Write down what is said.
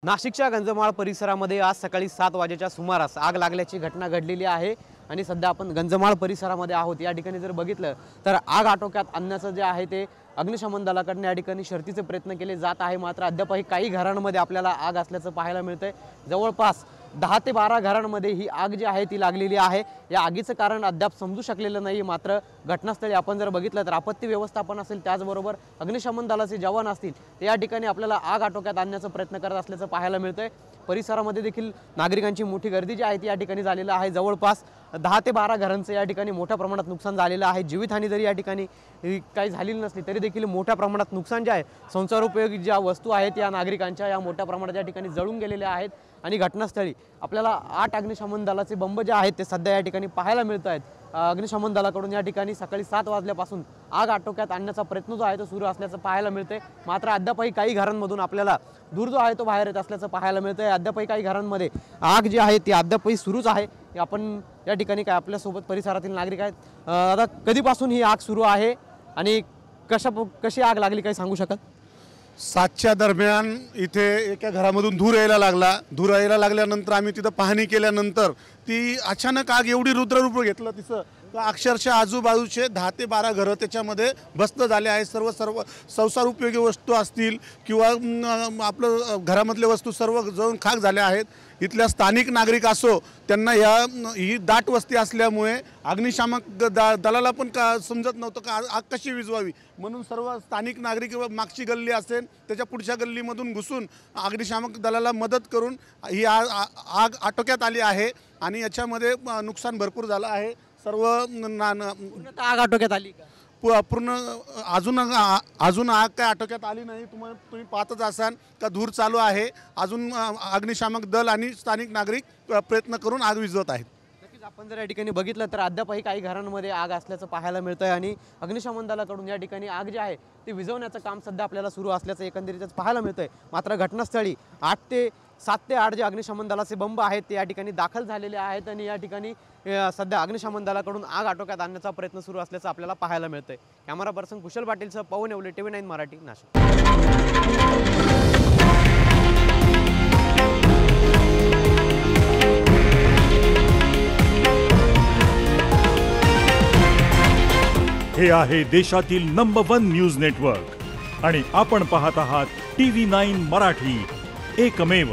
नाशिकच्या गंजमाळ परिसरामध्ये आज सकाळी 7 वाजेच्या सुमारास आग लागल्याची घटना घडलेली आहे आणि सध्या आपण गंजमाळ परिसरामध्ये आहोत। या ठिकाणी जर बघितलं तर आग आटोक्यात आणण्याचं जे आहे ते अग्निशमन दलाकडून या ठिकाणी शर्थीचे प्रयत्न केले जात आहे, मात्र अद्यापही काही घरांमध्ये आपल्याला आग असल्याचं पाहायला मिळतंय। जवळपास 10 ते 12 घरांमध्ये ही आग जी आहे ती लागलेली आहे। या आगीचं कारण अद्याप समजू शकलेलं नाही, मात्र घटनास्थळी आपण जर बघितलं तर आपत्ती व्यवस्थापन असेल, त्याचबरोबर अग्निशमन दलाचे जवान असतील, ते या ठिकाणी आपल्याला आग आटोक्यात आणण्याचा प्रयत्न करत असल्याचं पाहायला मिळतंय। परिसरामध्ये देखील नागरिकांची मोठी गर्दी जी आहे ती या ठिकाणी झालेली आहे। जवळपास 10 ते 12 घरांचं या ठिकाणी मोठ्या प्रमाणात नुकसान झालेलं आहे। जीवितहानी जरी या ठिकाणी काही झालेली नसली तरी देखील मोठ्या प्रमाणात नुकसान जे आहे, संसारोपयोगी ज्या वस्तू आहेत या नागरिकांच्या या मोठ्या प्रमाणात या ठिकाणी जळून गेलेल्या आहेत आणि घटनास्थळी आपल्याला 8 अग्निशमन दलाचे बंब जे आहेत ते सध्या या ठिकाणी पाहायला मिळत आहेत। अग्निशमन दलाकडून या ठिकाणी सकाळी 7 वाजल्यापासून आग आटोक्यात आणण्याचा प्रयत्न जो आहे तो सुरू असल्याचं पाहायला मिळतंय, मात्र अद्यापही काही घरांमधून आपल्याला धूर जो आहे तो बाहेर येत असल्याचं पाहायला मिळतंय। अद्यापही काही घरांमध्ये आग जी आहे ती अद्यापही सुरूच आहे। आपण या ठिकाणी काय आपल्यासोबत परिसरातील नागरिक आहेत। आता कधीपासून ही आग सुरू आहे आणि कशी आग लागली काही सांगू शकाल? 7च्या दरम्यान इथे एका घरामधून धूर यायला लागल्यानंतर आम्ही तिथं पाहणी केल्यानंतर ती अचानक आग एवढी रुद्ररूप घेतलं तिचं तर अक्षरशः आजूबाजूचे 10 ते 12 घरं त्याच्यामध्ये भस्म झाले आहे। सर्व संसार उपयोगी वस्तू असतील किंवा आपलं घरामधले वस्तू सर्व जळून खाक झाल्या आहेत। इथल्या स्थानिक नागरिक असो त्यांना ही दाट वस्ती असल्यामुळे अग्निशामक दलाला पण समजत नव्हतं का आग कशी विझवावी, म्हणून सर्व स्थानिक नागरिक मागची गल्ली असेल त्याच्या पुढच्या गल्लीमधून घुसून अग्निशामक दलाला मदत करून ही आग आटोक्यात आली आहे आणि याच्यामध्ये नुकसान भरपूर झालं आहे। सर्व आग आटोक्यात आली का? पूर्ण अजून आग काय आटोक्यात आली नाही। तुम्ही पाहतच असाल का धूर चालू आहे। अजून अग्निशामक दल आणि स्थानिक नागरिक प्रयत्न करून आग विझवत आहेत। नक्कीच आपण जर या ठिकाणी बघितलं तर अद्यापही काही घरांमध्ये आग असल्याचं पाहायला मिळतंय आणि अग्निशमन दलाकडून या ठिकाणी आग जी आहे ती विझवण्याचं काम सध्या आपल्याला सुरू असल्याचं एकंदरीतच पाहायला मिळतंय। मात्र घटनास्थळी 7 ते 8 जे अग्निशमन दलाचे बंब आहेत ते या ठिकाणी दाखल झालेले आहेत आणि या ठिकाणी सध्या अग्निशमन दलाकडून आग आटोक्यात आणण्याचा प्रयत्न सुरू असल्याचं आपल्याला पाहायला मिळतंय। कॅमेरा पर्सन कुशल पाटीलसह पवन येवले, TV9 मराठी, नाशिक। हे आहे देशातील नंबर 1 न्यूज नेटवर्क आणि आपण पाहत आहात TV9 मराठी, एकमेव।